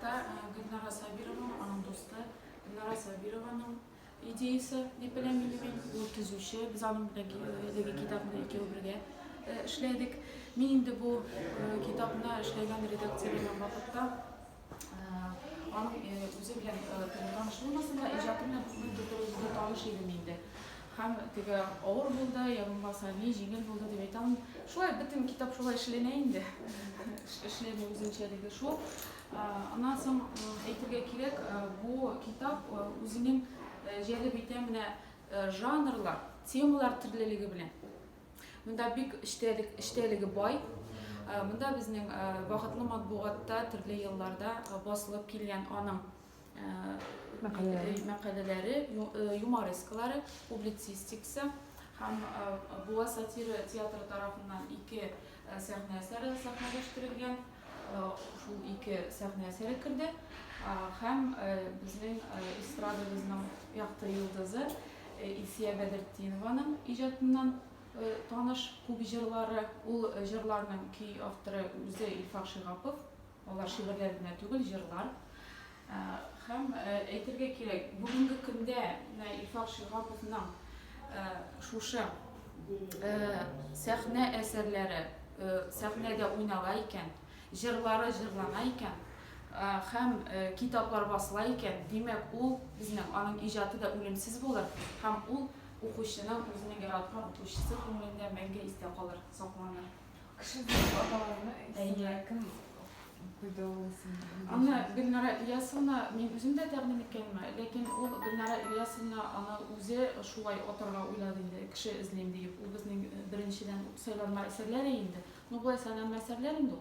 Albatta, Gülnara Sabirova, onun dostu Gülnara Sabirova'nın ideyası dep bilemen bu tüzüşü. Biz onun birdeki kitabını ikki birge işledik. Men endi bu kitapni işlegan redaksiyadan vaqtda onun o'zi bilan tanishib bo'lmasa da ijodi bilan o'zida tanish edim endi. Ham tega og'ir bo'ldi, ya bo'lmasa yengil bo'ldi deb aytaman. Shulay butun kitob shulay ishlanaydi. Ishlaydi o'zinchalik shu. Ondan so'ng aytishga kerak, bu kitob o'zining jalb etgan janrlar, temalar turliligi bilan. Bunda bek ishtaligi boy. Bunda bizning vaqtli matbuotda turli yillarda bosilib kelgan onun maqolalari, yumoreskalari, publitsistikasi ham bu satira teatri tarafından ikki sahna asari sahnalashtirilgan. Şu ikki sahna asari kirdi. Ham bizning estradamizning yaxshi yulduzi Isiya Bedretdinovaning ijodidan tanış ko'p jırlari, ul jırlarning ki avtori o'zi Ilfaq Shig'apov. Ular she'rlar bilan tugul jırlar. Ham aytishga kerak, bugungi kunda Ilfaq Shig'apovning shusha sahna asarlari sahnada o'ynalar ekan, jırlari jırlanar ekan, ham kitoblar bosilar ekan, demak u bizning uning ijodida o'limsiz bo'lar. Ham u o'quvchining o'zining yaratgan o'quvchisi ko'nglida menga esda qolar, saqlanır. Kişilik otalarını kim koydu olasın? Ana Gülnara İlyasovna men o'zim da taqdim etganman, lekin u Gülnara İlyasovna ana o'zi shulay o'tirgan o'yladi endi, kishi izlayman deb. U bizning birinchidan saylanma asarlari endi. Bu bo'lsa sanalma asarlar endi.